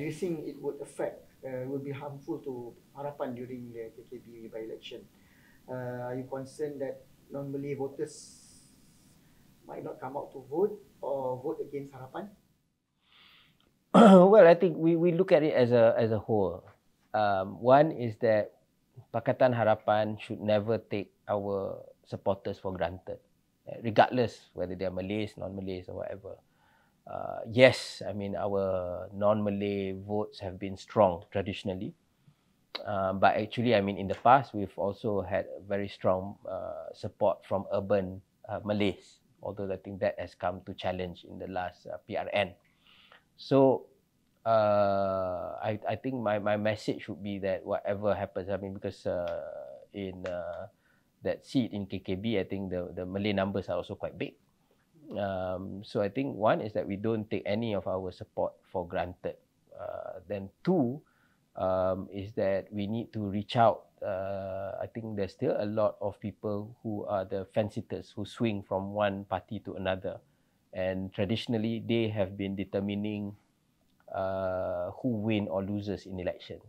do you think it would affect, will be harmful to Harapan during the KKB by-election? Are you concerned that non-Malay voters might not come out to vote or vote against Harapan? Well, I think we look at it as a whole. One is that Pakatan Harapan should never take our supporters for granted, regardless whether they are Malays, non-Malays or whatever. Yes, I mean, our non-Malay votes have been strong traditionally. But actually, I mean, in the past, we've also had very strong support from urban Malays, although I think that has come to challenge in the last PRN. So, I think my message would be that whatever happens, I mean, because in that seat in KKB, I think the Malay numbers are also quite big. So I think one is that we don't take any of our support for granted. Then two is that we need to reach out. I think there's still a lot of people who are the fence-sitters who swing from one party to another. And traditionally, they have been determining who win or loses in elections.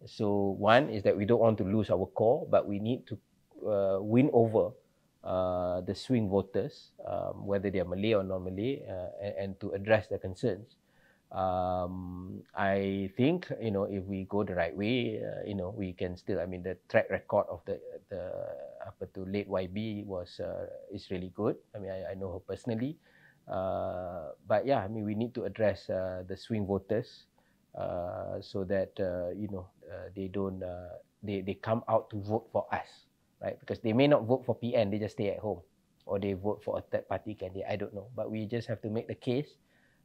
So one is that we don't want to lose our core, but we need to win over the swing voters, whether they are Malay or non-Malay, and to address their concerns. I think, you know, if we go the right way, you know, we can still, I mean, the track record of the late YB is really good. I mean, I know her personally. But yeah, I mean, we need to address the swing voters so that, you know, they don't, they come out to vote for us, right? Because they may not vote for PN, they just stay at home, or they vote for a third party candidate, I don't know. But we just have to make the case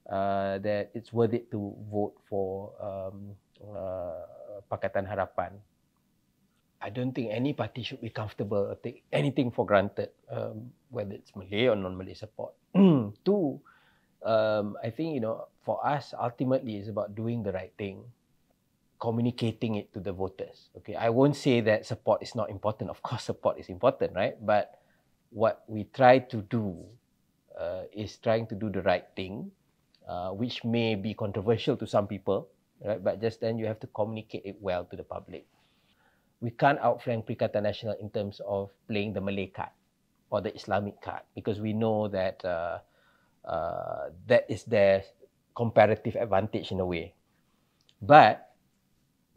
that it's worth it to vote for Pakatan Harapan. I don't think any party should be comfortable or take anything for granted, whether it's Malay or non-Malay support. Two, I think, you know, for us, ultimately, it's about doing the right thing, communicating it to the voters. Okay, I won't say that support is not important. Of course, support is important, right? But what we try to do is trying to do the right thing, which may be controversial to some people, right? But just then you have to communicate it well to the public. We can't outflank Perikatan Nasional in terms of playing the Malay card or the Islamic card, because we know that that is their comparative advantage in a way. But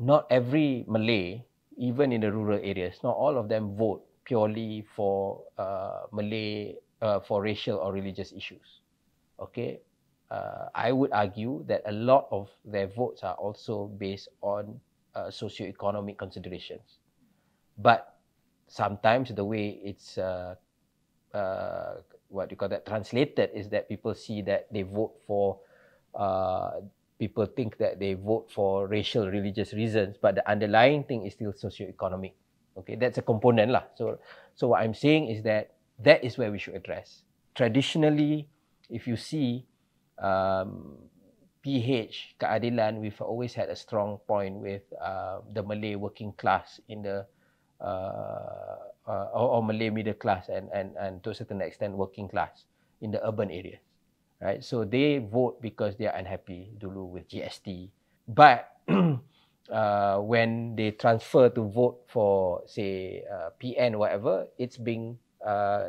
not every Malay, even in the rural areas, not all of them vote purely for Malay, for racial or religious issues. Okay, I would argue that a lot of their votes are also based on socio-economic considerations. But sometimes the way it's what you call that, translated, is that people see that they vote for people think that they vote for racial, religious reasons, but the underlying thing is still socio-economic. Okay, that's a component lah. So what I'm saying is that is where we should address. Traditionally, if you see PH, keadilan, we've always had a strong point with the Malay working class in the or Malay middle class and to a certain extent working class in the urban areas, right? So they vote because they are unhappy dulu with GST. But when they transfer to vote for, say, PN or whatever, it's being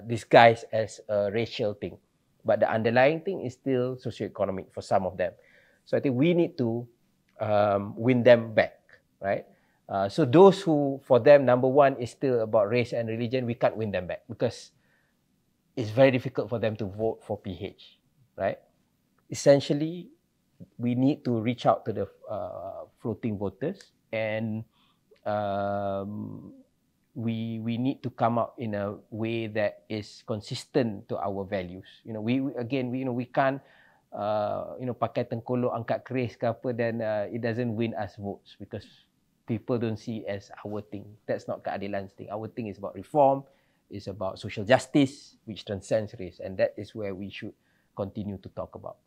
disguised as a racial thing. But the underlying thing is still socioeconomic for some of them. So I think we need to win them back, right? So those who, for them, number one is still about race and religion, we can't win them back because it's very difficult for them to vote for PH, right? Essentially, we need to reach out to the floating voters, and we need to come up in a way that is consistent to our values. You know, we can't pakai tengkolok angkat keris ke apa, then it doesn't win us votes because people don't see as our thing. That's not keadilan's thing. Our thing is about reform, it's about social justice, which transcends race, and that is where we should continue to talk about.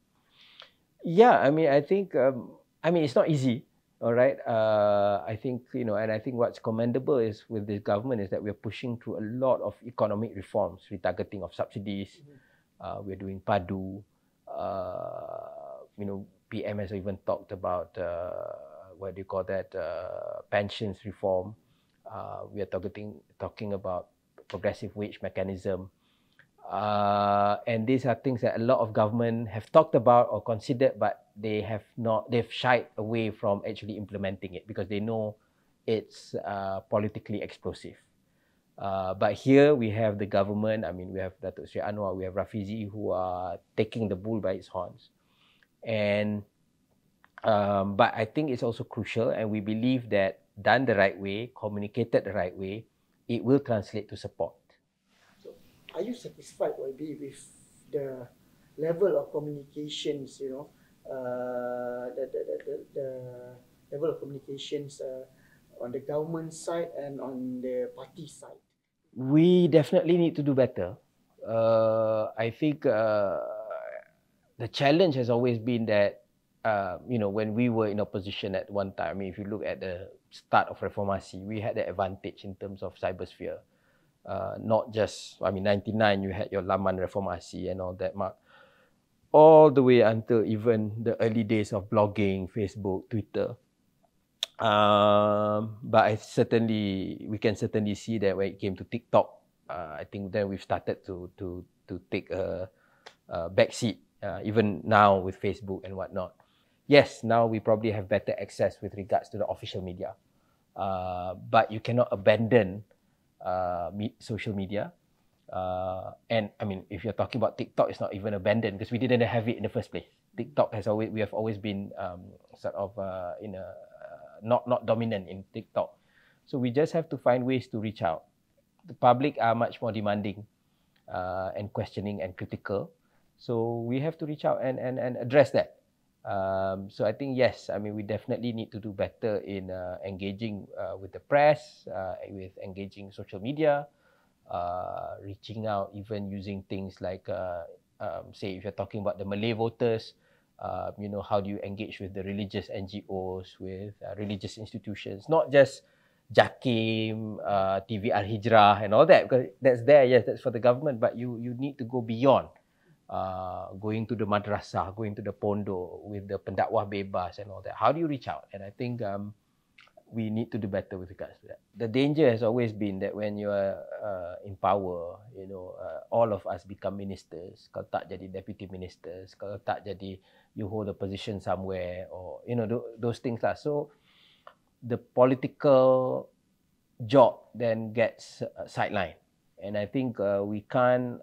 Yeah, I mean, I think, it's not easy, all right? I think, and I think what's commendable is with this government is that we're pushing through a lot of economic reforms, retargeting of subsidies, we're doing PADU, PM has even talked about what do you call that, pensions reform. We are talking about progressive wage mechanism. And these are things that a lot of government have talked about or considered, but they've shied away from actually implementing it because they know it's politically explosive. But here we have the government, I mean, we have Datuk Sri Anwar, we have Rafizi, who are taking the bull by its horns. And but I think it's also crucial, and we believe that done the right way, communicated the right way, it will translate to support. So, are you satisfied, YB, with the level of communications, the level of communications on the government side and on the party side? We definitely need to do better. I think the challenge has always been that, when we were in opposition at one time, I mean, if you look at the start of Reformasi, we had the advantage in terms of cybersphere. Not just, 99, you had your Laman Reformasi and all that, Mark. All the way until even the early days of blogging, Facebook, Twitter. But we can certainly see that when it came to TikTok, I think then we've started to take a backseat, even now with Facebook and whatnot. Yes, now we probably have better access with regards to the official media, but you cannot abandon social media. And I mean, if you're talking about TikTok, it's not even abandoned because we didn't have it in the first place. TikTok we have always been sort of in a not dominant in TikTok. So we just have to find ways to reach out. The public are much more demanding and questioning and critical. So we have to reach out and address that. So I think, yes, we definitely need to do better in engaging with the press, with engaging social media, reaching out, even using things like, say, if you're talking about the Malay voters, how do you engage with the religious NGOs, with religious institutions, not just JAKIM, TV Al-Hijrah and all that, because that's there, yes, that's for the government, but you need to go beyond, going to the madrasah, going to the pondok, with the pendakwah bebas and all that. How do you reach out? And I think we need to do better with regards to that. The danger has always been that when you are in power, all of us become ministers. Kalau tak jadi deputy ministers, kalau tak jadi you hold a position somewhere, or those things lah. So the political job then gets sidelined, and I think we can't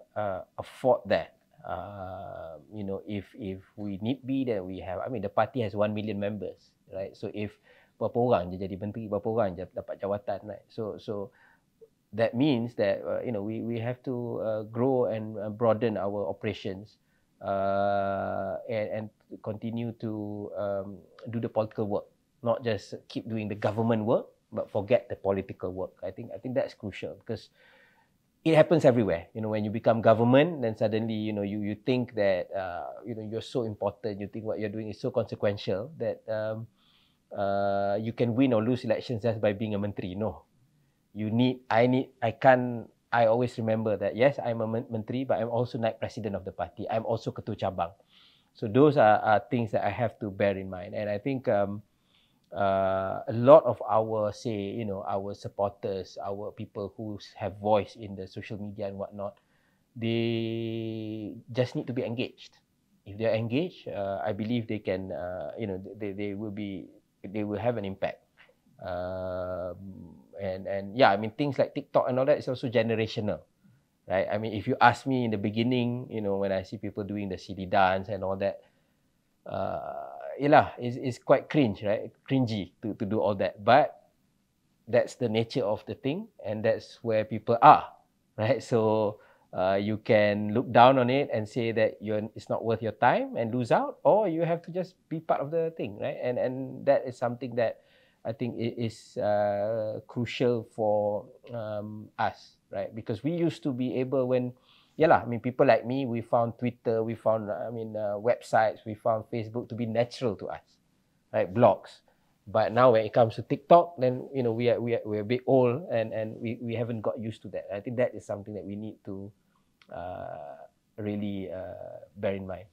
afford that. If we need be, then we have. The party has 1 million members, right? So if berapa orang je jadi menteri, berapa orang je dapat jawatan, right? So that means that we have to grow and broaden our operations, and continue to do the political work, not just keep doing the government work, but forget the political work. I think that's crucial, because it happens everywhere. When you become government, then suddenly you think that you're so important, you think what you're doing is so consequential that you can win or lose elections just by being a menteri. No, I always remember that, yes, I'm a menteri, but I'm also Naib Presiden of the party. I'm also ketua cabang. So those are things that I have to bear in mind. And I think a lot of our, our supporters, our people who have voice in the social media and whatnot, they just need to be engaged. If they're engaged, I believe they can, they will have an impact. And yeah, things like TikTok and all that is also generational, right? If you ask me in the beginning, when I see people doing the silly dance and all that, it's quite cringe, right? Cringy to do all that. But that's the nature of the thing, and that's where people are, right? So you can look down on it and say that it's not worth your time and lose out, or you have to just be part of the thing, right? And that is something that I think is crucial for us, right? Because we used to be able, people like me, we found Twitter, we found websites, we found Facebook to be natural to us, right? Blogs. But now when it comes to TikTok, then we're a bit old, and we haven't got used to that. I think that is something that we need to really bear in mind.